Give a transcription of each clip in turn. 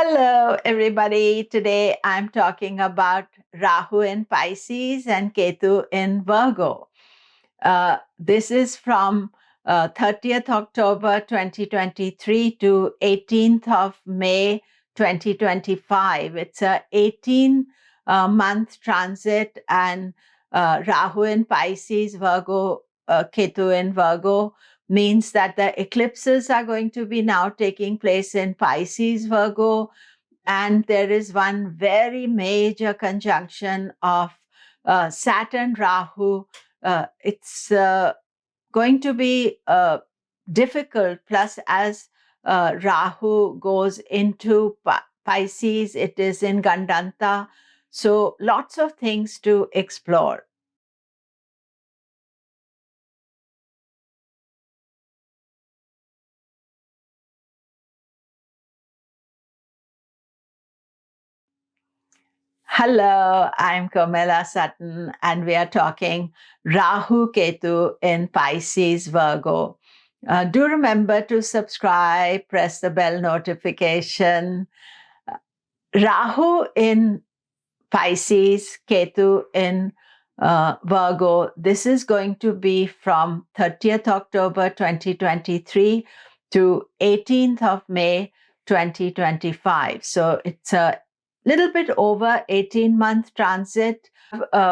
Hello, everybody. Today I'm talking about Rahu in Pisces and Ketu in Virgo. This is from 30th October 2023 to 18th of May 2025. It's a 18-month transit, and Rahu in Pisces, Virgo, Ketu in Virgo means that the eclipses are going to be now taking place in Pisces, Virgo, and there is one very major conjunction of Saturn, Rahu. It's going to be difficult. Plus, as Rahu goes into Pisces, it is in Gandanta. So, lots of things to explore. Hello, I'm Komilla Sutton, and we are talking Rahu Ketu in Pisces Virgo. Do remember to subscribe, press the bell notification. Rahu in Pisces, Ketu in Virgo. This is going to be from 30th October 2023 to 18th of May 2025. So it's a little bit over 18-month transit.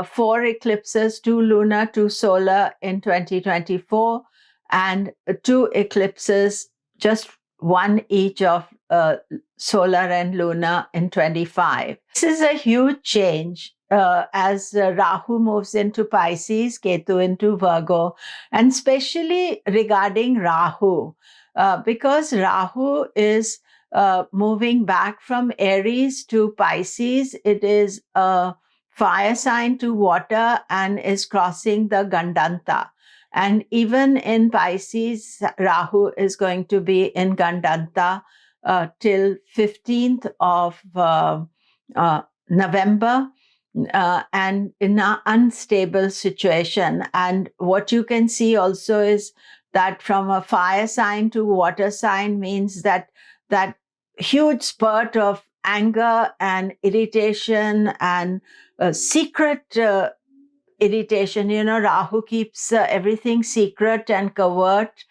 4 eclipses, 2 lunar, 2 solar in 2024, and 2 eclipses, just one each of solar and lunar in 25. This is a huge change as Rahu moves into Pisces, Ketu into Virgo, and especially regarding Rahu, because Rahu is moving back from Aries to Pisces. It is a fire sign to water and is crossing the Gandanta. And even in Pisces, Rahu is going to be in Gandanta till 15th of November, and in an unstable situation. And what you can see also is that from a fire sign to water sign means that huge spurt of anger and irritation and secret irritation. Rahu keeps everything secret and covert.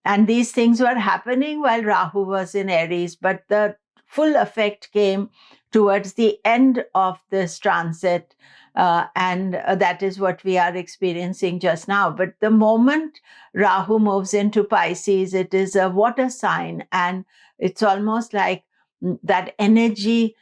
And these things were happening while Rahu was in Aries, but the full effect came towards the end of this transit. And that is what we are experiencing just now. But the moment Rahu moves into Pisces, it is a water sign, and it's almost like that energy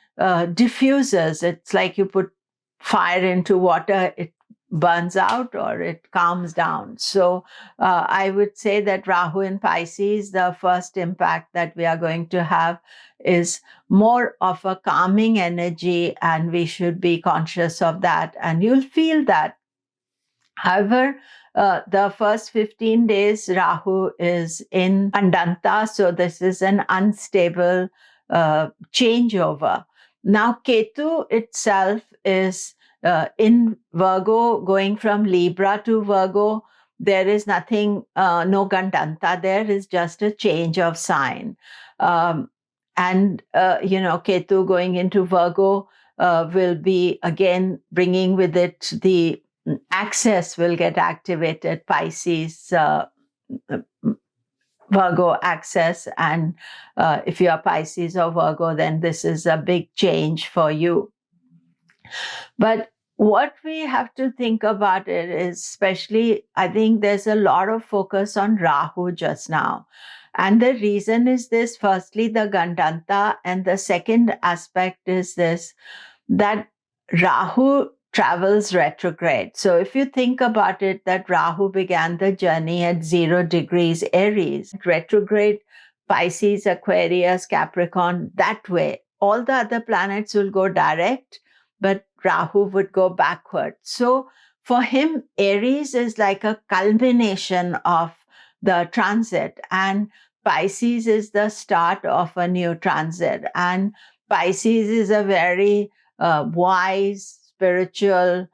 diffuses. It's like you put fire into water, it burns out or it calms down. So I would say that Rahu in Pisces, the first impact that we are going to have is more of a calming energy, and we should be conscious of that, and you'll feel that. However, the first 15 days, Rahu is in Andanta, so this is an unstable changeover. Now, Ketu itself is in Virgo, going from Libra to Virgo. There is nothing, no Gandanta, there is just a change of sign. And Ketu going into Virgo will be again bringing with it the access will get activated, Pisces, Virgo access. And if you are Pisces or Virgo, then this is a big change for you. But what we have to think about it is, especially, I think there's a lot of focus on Rahu just now. And the reason is this: firstly, the Gandanta, and the second aspect is this, that Rahu travels retrograde. So if you think about it, that Rahu began the journey at 0 degrees Aries, retrograde Pisces, Aquarius, Capricorn, that way. All the other planets will go direct, but Rahu would go backward. So for him, Aries is like a culmination of the transit, and Pisces is the start of a new transit. And Pisces is a very wise, spiritual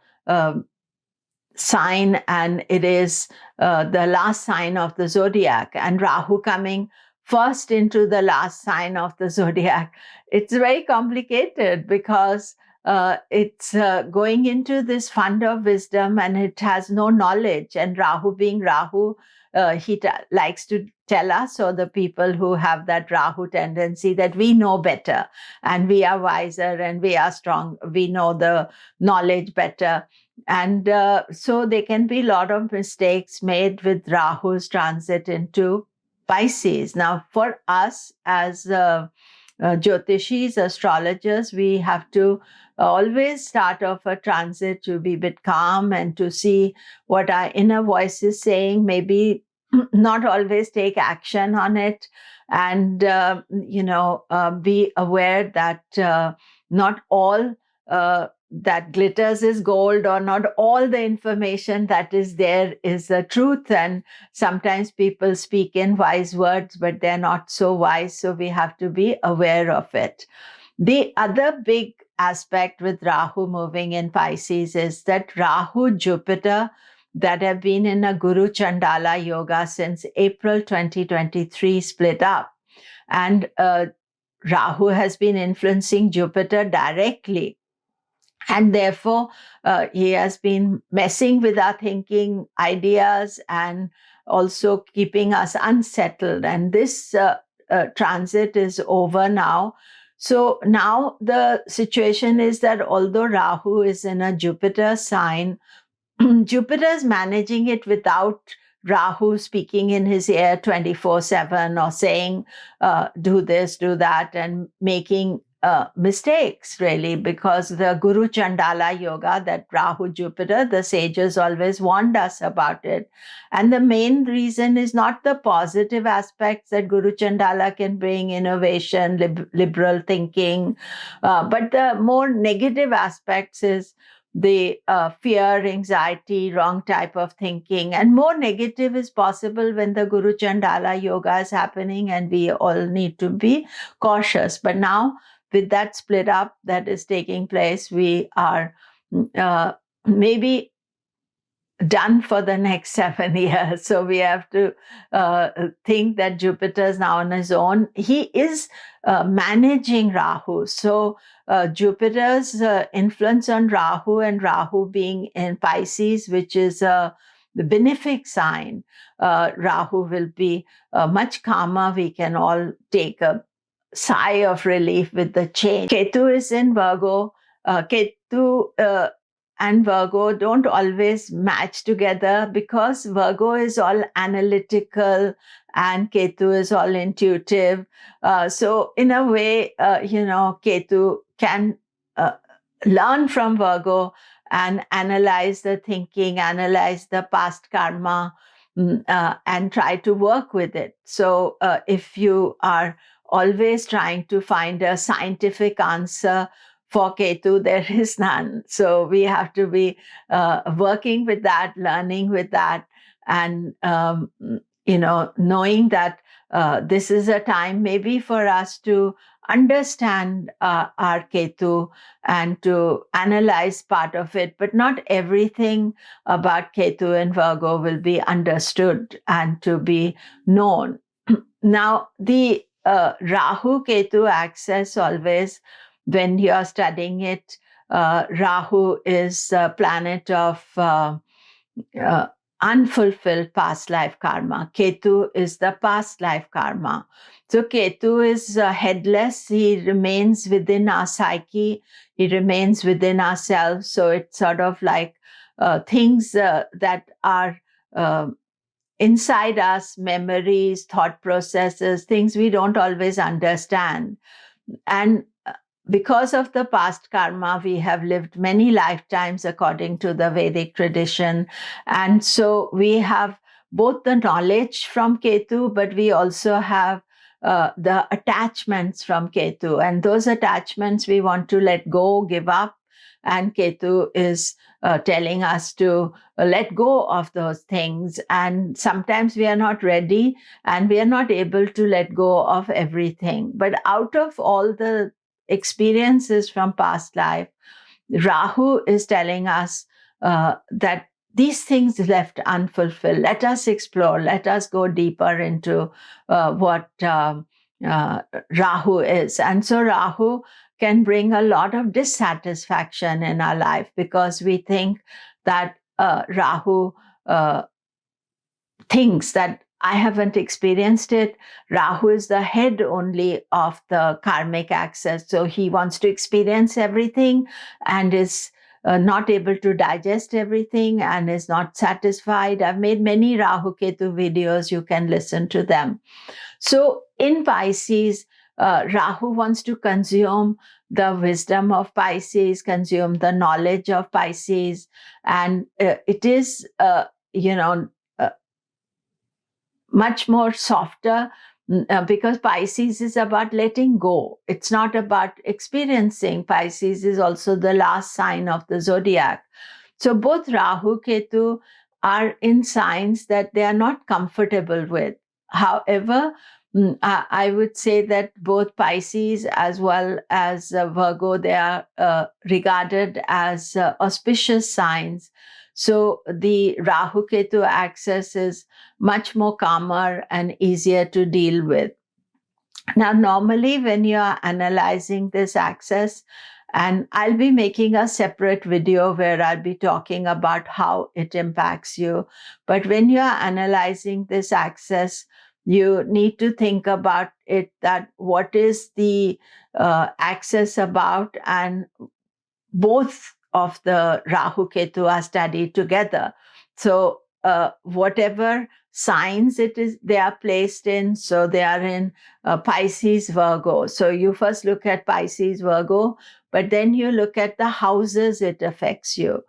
sign, and it is the last sign of the Zodiac. And Rahu coming first into the last sign of the zodiac. It's very complicated because it's going into this fund of wisdom and it has no knowledge. And Rahu being Rahu, he likes to tell us, or the people who have that Rahu tendency, that we know better and we are wiser and we are strong. We know the knowledge better. And so there can be a lot of mistakes made with Rahu's transit into Pisces. Now, for us as Jyotishis, astrologers, we have to always start off a transit to be a bit calm and to see what our inner voice is saying, maybe not always take action on it, and be aware that not all that glitters is gold, or not all the information that is there is the truth. And sometimes people speak in wise words, but they're not so wise. So we have to be aware of it. The other big aspect with Rahu moving in Pisces is that Rahu, Jupiter, that have been in a Guru Chandala yoga since April 2023 split up. And Rahu has been influencing Jupiter directly. And therefore, he has been messing with our thinking, ideas, and also keeping us unsettled. And this transit is over now. So now the situation is that although Rahu is in a Jupiter sign, Jupiter is managing it without Rahu speaking in his ear 24/7 or saying, do this, do that, and making mistakes, really, because the Guru Chandala yoga, that Rahu Jupiter, the sages always warned us about it. And the main reason is not the positive aspects that Guru Chandala can bring, innovation, liberal thinking, but the more negative aspects is the fear, anxiety, wrong type of thinking. And more negative is possible when the Guru Chandala yoga is happening, and we all need to be cautious. But now, with that split up that is taking place, we are maybe done for the next 7 years. So we have to think that Jupiter is now on his own. He is managing Rahu. So Jupiter's influence on Rahu, and Rahu being in Pisces, which is the benefic sign, Rahu will be much calmer. We can all take a sigh of relief with the change. Ketu is in Virgo. Ketu and Virgo don't always match together because Virgo is all analytical and Ketu is all intuitive. So in a way, Ketu can learn from Virgo and analyze the thinking, analyze the past karma, and try to work with it. So if you are always trying to find a scientific answer for Ketu, there is none. So we have to be working with that, learning with that, and knowing that this is a time maybe for us to understand our Ketu and to analyze part of it, but not everything about Ketu and Virgo will be understood and to be known. Now, the Rahu Ketu axis always, when you're studying it, Rahu is a planet of unfulfilled past life karma. Ketu is the past life karma. So Ketu is headless. He remains within our psyche. He remains within ourselves. So it's sort of like things that are inside us, memories, thought processes, things we don't always understand. And because of the past karma, we have lived many lifetimes according to the Vedic tradition. And so we have both the knowledge from Ketu, but we also have the attachments from Ketu. And those attachments we want to let go, give up. And Ketu is telling us to let go of those things. And sometimes we are not ready and we are not able to let go of everything. But out of all the experiences from past life, Rahu is telling us that these things left unfulfilled. Let us explore. Let us go deeper into what Rahu is. And so Rahu can bring a lot of dissatisfaction in our life because we think that Rahu thinks that I haven't experienced it. Rahu is the head only of the karmic axis. So he wants to experience everything and is not able to digest everything and is not satisfied. I've made many Rahu Ketu videos. You can listen to them. So in Pisces, Rahu wants to consume the wisdom of Pisces, consume the knowledge of Pisces. And it is, much more softer because Pisces is about letting go. It's not about experiencing. Pisces is also the last sign of the zodiac. So both Rahu Ketu are in signs that they are not comfortable with. However, I would say that both Pisces as well as Virgo, they are regarded as auspicious signs. So the Rahu Ketu axis is much more calmer and easier to deal with. Now, normally when you are analyzing this axis, and I'll be making a separate video where I'll be talking about how it impacts you. But when you are analyzing this axis, you need to think about it, that what is the axis about, and both of the Rahu Ketu are studied together. So whatever signs it is they are placed in, so they are in Pisces Virgo. So you first look at Pisces Virgo, but then you look at the houses it affects you.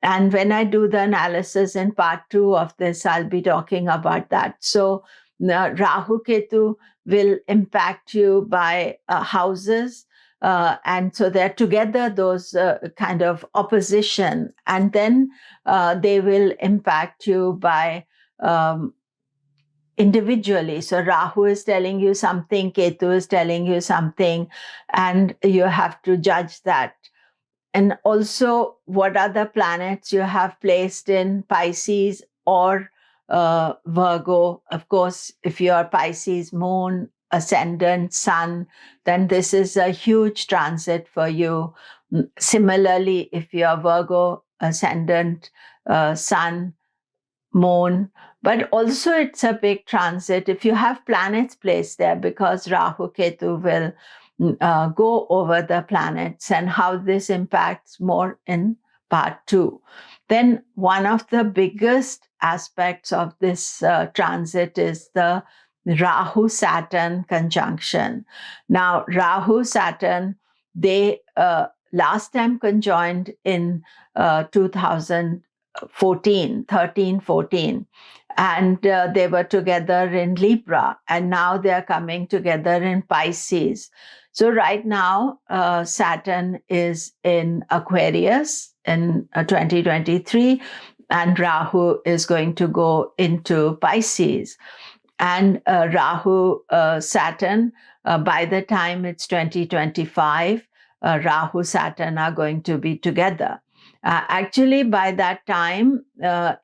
And when I do the analysis in part 2 of this, I'll be talking about that. So Rahu Ketu will impact you by houses. And so they're together, those kind of opposition. And then they will impact you by individually. So Rahu is telling you something, Ketu is telling you something, and you have to judge that. And also, what are the planets you have placed in Pisces or Virgo? Of course, if you are Pisces moon, ascendant, sun, then this is a huge transit for you. Similarly, if you are Virgo, ascendant, sun, moon, but also it's a big transit if you have planets placed there, because Rahu Ketu will go over the planets, and how this impacts more in part 2. Then one of the biggest aspects of this transit is the Rahu Saturn conjunction. Now, Rahu Saturn, they last time conjoined in 13, 14. And they were together in Libra, and now they are coming together in Pisces. So right now, Saturn is in Aquarius in 2023, and Rahu is going to go into Pisces. And Rahu, Saturn, by the time it's 2025, Rahu, Saturn are going to be together. Actually, by that time,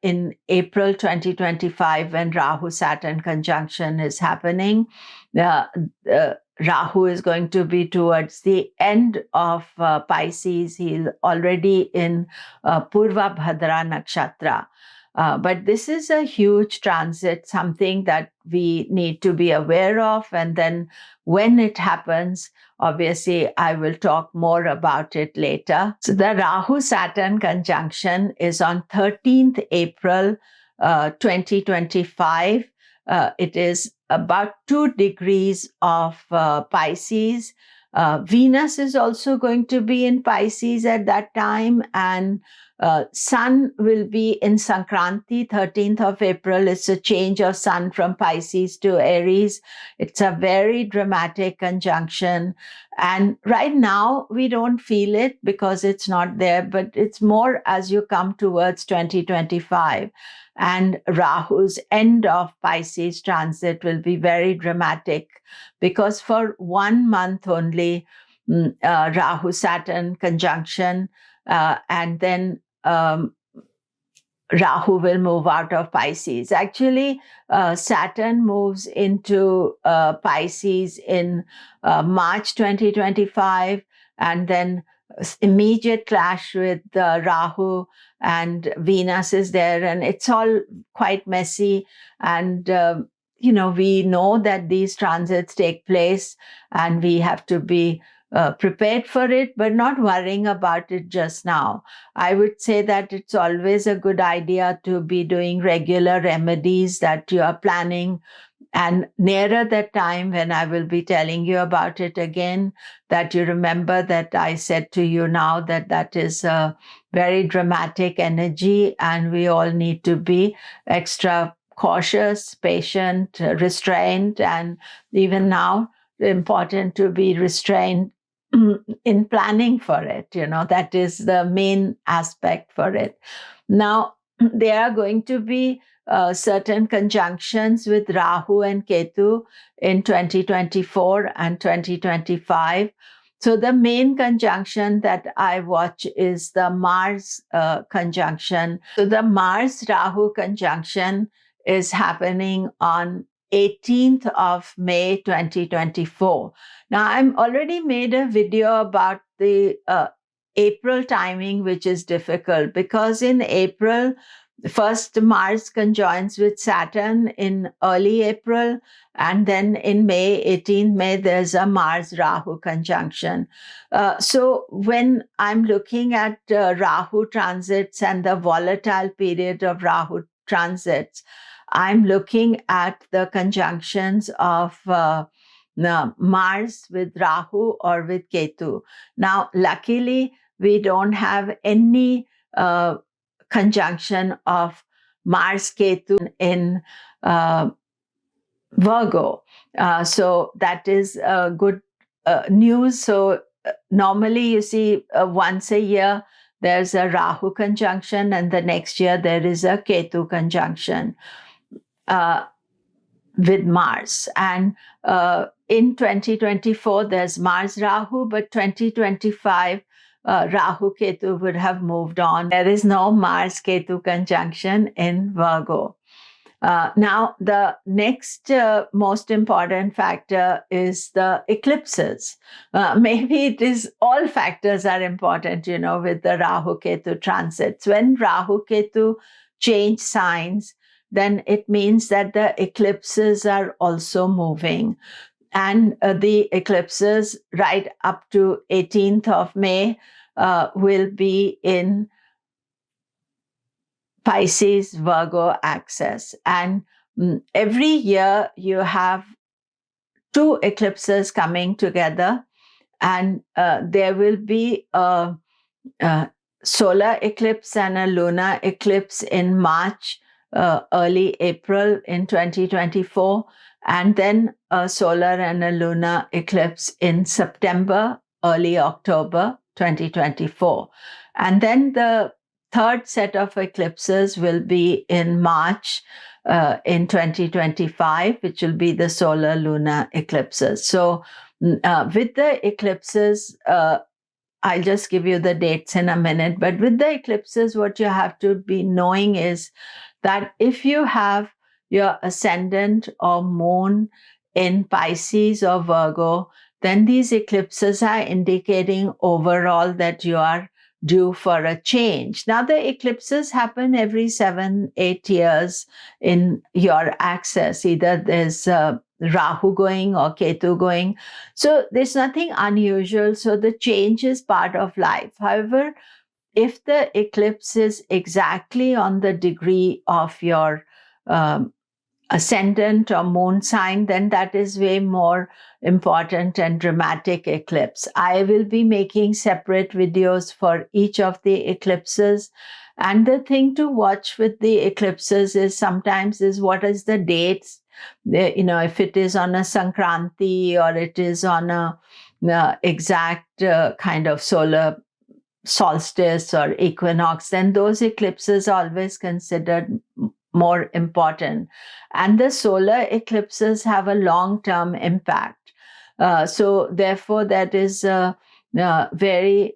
in April 2025, when Rahu Saturn conjunction is happening, Rahu is going to be towards the end of Pisces. He's already in Purva Bhadra Nakshatra. But this is a huge transit, something that we need to be aware of. And then when it happens, obviously, I will talk more about it later. So the Rahu-Saturn conjunction is on 13th April 2025. It is about 2 degrees of Pisces. Venus is also going to be in Pisces at that time, and Sun will be in Sankranti, 13th of April. It's a change of Sun from Pisces to Aries. It's a very dramatic conjunction. And right now, we don't feel it because it's not there, but it's more as you come towards 2025. And Rahu's end of Pisces transit will be very dramatic, because for 1 month only, Rahu-Saturn conjunction, and then Rahu will move out of Pisces. Actually, Saturn moves into Pisces in March 2025, and then immediate clash with Rahu, and Venus is there, and it's all quite messy. And we know that these transits take place, and we have to be prepared for it, but not worrying about it just now. I would say that it's always a good idea to be doing regular remedies that you are planning. And nearer that time when I will be telling you about it again, that you remember that I said to you now that that is a very dramatic energy, and we all need to be extra cautious, patient, restrained, and even now, important to be restrained in planning for it. That is the main aspect for it. Now, there are going to be certain conjunctions with Rahu and Ketu in 2024 and 2025. So the main conjunction that I watch is the Mars conjunction. So the Mars-Rahu conjunction is happening on 18th of May 2024. Now, I'm already made a video about the April timing, which is difficult because in April, first Mars conjoins with Saturn in early April, and then in May, 18th May, there's a Mars-Rahu conjunction. So when I'm looking at Rahu transits and the volatile period of Rahu transits, I'm looking at the conjunctions of Mars with Rahu or with Ketu. Now, luckily, we don't have any conjunction of Mars Ketu in Virgo. So that is good news. So normally you see once a year there's a Rahu conjunction, and the next year there is a Ketu conjunction with Mars. And in 2024 there's Mars Rahu, but 2025 Rahu Ketu would have moved on. There is no Mars Ketu conjunction in Virgo. Now, the next most important factor is the eclipses. Maybe it is all factors are important, with the Rahu Ketu transits. When Rahu Ketu change signs, then it means that the eclipses are also moving. And the eclipses right up to 18th of May will be in Pisces Virgo axis. And every year you have two eclipses coming together, and there will be a solar eclipse and a lunar eclipse in March, early April in 2024, and then a solar and a lunar eclipse in September, early October 2024. And then the third set of eclipses will be in March in 2025, which will be the solar lunar eclipses. So with the eclipses, I'll just give you the dates in a minute, but with the eclipses, what you have to be knowing is that if you have your ascendant or moon in Pisces or Virgo, then these eclipses are indicating overall that you are due for a change. Now, the eclipses happen every 7-8 years in your axis. Either there's Rahu going or Ketu going. So there's nothing unusual. So the change is part of life. However, if the eclipse is exactly on the degree of your ascendant or moon sign, then that is way more important and dramatic eclipse. I will be making separate videos for each of the eclipses. And the thing to watch with the eclipses is sometimes is what is the dates. If it is on a Sankranti or it is on a exact kind of solar solstice or equinox, then those eclipses are always considered more important. And the solar eclipses have a long-term impact. So therefore, that is very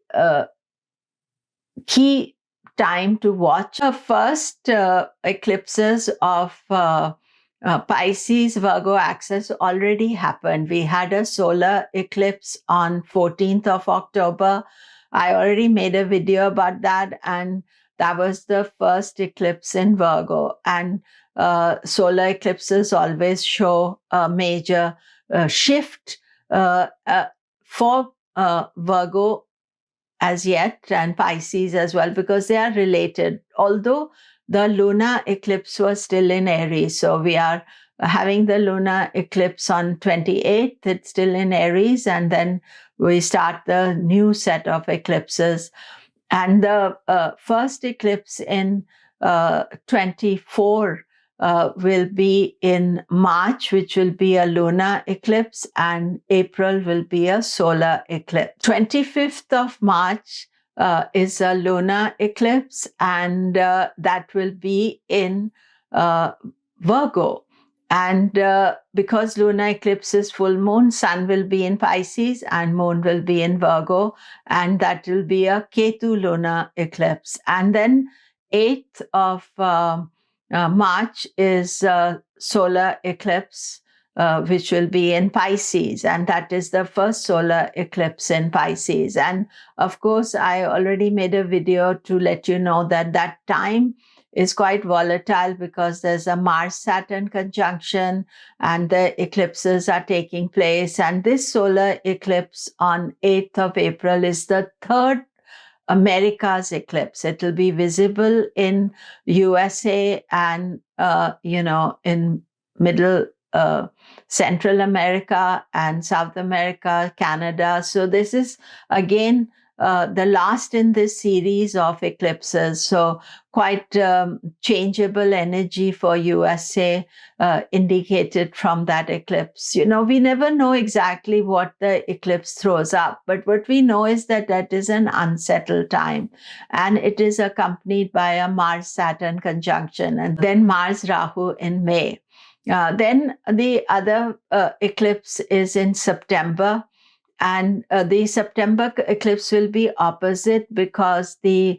key time to watch. The first eclipses of Pisces Virgo axis already happened. We had a solar eclipse on 14th of October. I already made a video about that, and that was the first eclipse in Virgo. And solar eclipses always show a major shift for Virgo as yet, and Pisces as well, because they are related. Although the lunar eclipse was still in Aries, so we are having the lunar eclipse on 28th, it's still in Aries, and then we start the new set of eclipses. And the first eclipse in 24 will be in March, which will be a lunar eclipse, and April will be a solar eclipse. 25th of March is a lunar eclipse, and that will be in Virgo. And because lunar eclipse is full moon, sun will be in Pisces and moon will be in Virgo, and that will be a Ketu lunar eclipse. And then 8th of March is solar eclipse, which will be in Pisces, and that is the first solar eclipse in Pisces. And of course, I already made a video to let you know that that time is quite volatile because there's a Mars-Saturn conjunction and the eclipses are taking place. And this solar eclipse on 8th of April is the third America's eclipse. It will be visible in USA and, in middle Central America and South America, Canada. So this is again the last in this series of eclipses. So quite changeable energy for USA indicated from that eclipse. We never know exactly what the eclipse throws up, but what we know is that that is an unsettled time, and it is accompanied by a Mars-Saturn conjunction, and then Mars-Rahu in May. Then the other eclipse is in September, and the September eclipse will be opposite because the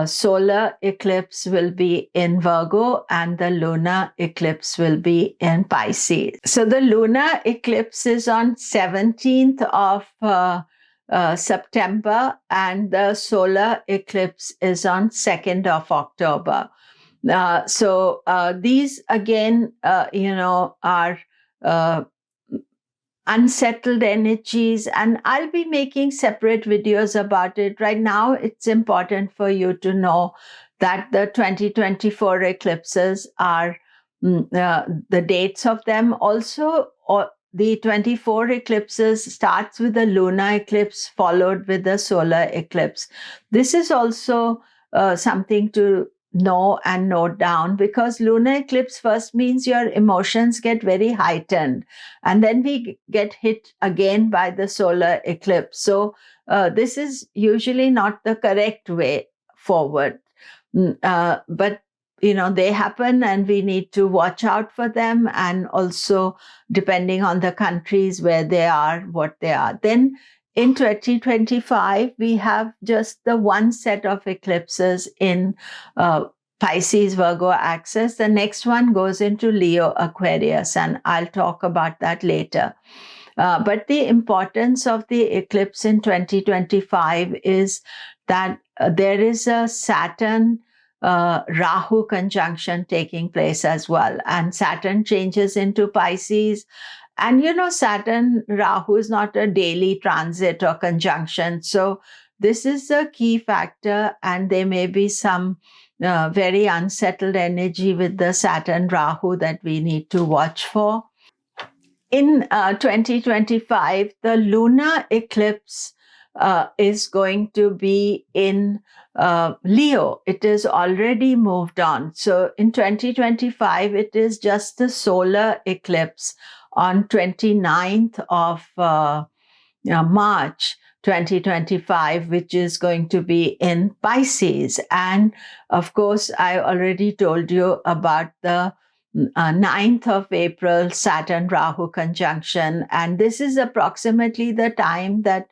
solar eclipse will be in Virgo and the lunar eclipse will be in Pisces. So the lunar eclipse is on 17th of September, and the solar eclipse is on 2nd of October. So these again, are unsettled energies, and I'll be making separate videos about it. Right now, it's important for you to know that the 2024 eclipses are the dates of them. Also, the 24 eclipses starts with a lunar eclipse followed with a solar eclipse. This is also something to know and note down, because lunar eclipse first means your emotions get very heightened, and then we get hit again by the solar eclipse. So this is usually not the correct way forward, but they happen and we need to watch out for them, and also depending on the countries where they are, what they are. Then in 2025, we have just the one set of eclipses in Pisces Virgo axis. The next one goes into Leo Aquarius, and I'll talk about that later. But the importance of the eclipse in 2025 is that there is a Saturn Rahu conjunction taking place as well, and Saturn changes into Pisces. And Saturn Rahu is not a daily transit or conjunction. So this is a key factor, and there may be some very unsettled energy with the Saturn Rahu that we need to watch for. In 2025, the lunar eclipse is going to be in Leo. It is already moved on. So in 2025, it is just the solar eclipse on 29th of March 2025, which is going to be in Pisces. And of course, I already told you about the 9th of April Saturn Rahu conjunction. And this is approximately the time that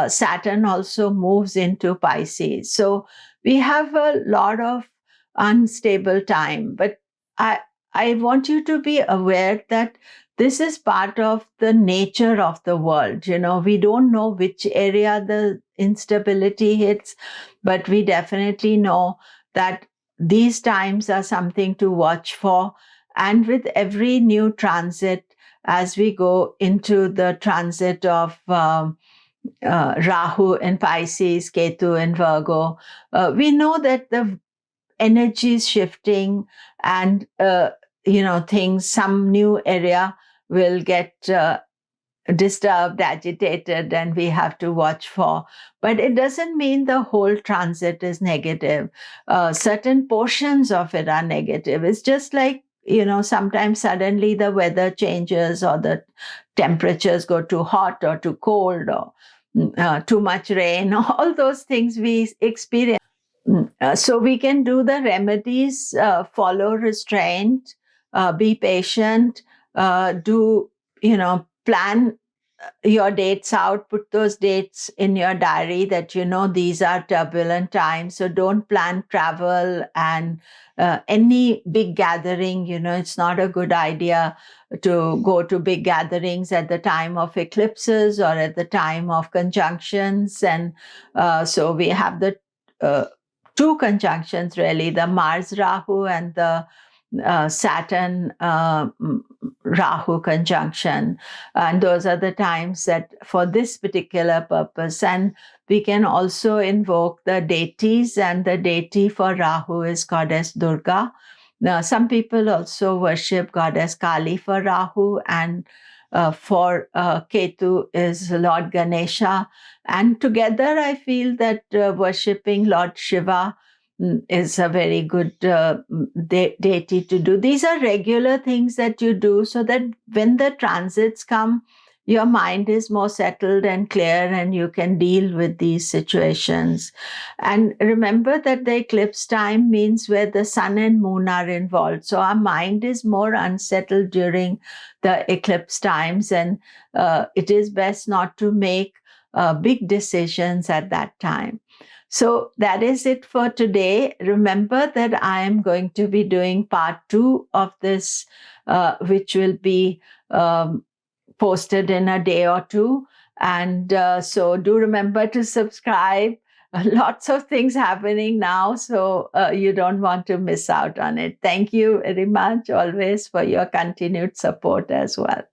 Saturn also moves into Pisces. So we have a lot of unstable time. But I want you to be aware that this is part of the nature of the world. We don't know which area the instability hits, but we definitely know that these times are something to watch for. And with every new transit, as we go into the transit of Rahu in Pisces, Ketu in Virgo, we know that the energy is shifting, and things, some new area will get disturbed, agitated, and we have to watch for. But it doesn't mean the whole transit is negative. Certain portions of it are negative. It's just like, sometimes suddenly the weather changes, or the temperatures go too hot or too cold, or too much rain. All those things we experience. So we can do the remedies, follow restraint, be patient, plan your dates out, put those dates in your diary that these are turbulent times. So don't plan travel and any big gathering. It's not a good idea to go to big gatherings at the time of eclipses or at the time of conjunctions. And so we have the two conjunctions, really, the Mars Rahu and the Saturn Rahu conjunction. And those are the times that for this particular purpose. And we can also invoke the deities, and the deity for Rahu is goddess Durga. Now, some people also worship goddess Kali for Rahu, and for Ketu is Lord Ganesha. And together, I feel that worshipping Lord Shiva is a very good deity to do. These are regular things that you do, so that when the transits come, your mind is more settled and clear, and you can deal with these situations. And remember that the eclipse time means where the sun and moon are involved. So our mind is more unsettled during the eclipse times, and it is best not to make big decisions at that time. So that is it for today. Remember that I am going to be doing part 2 of this, which will be posted in a day or two. And so do remember to subscribe. Lots of things happening now, so you don't want to miss out on it. Thank you very much always for your continued support as well.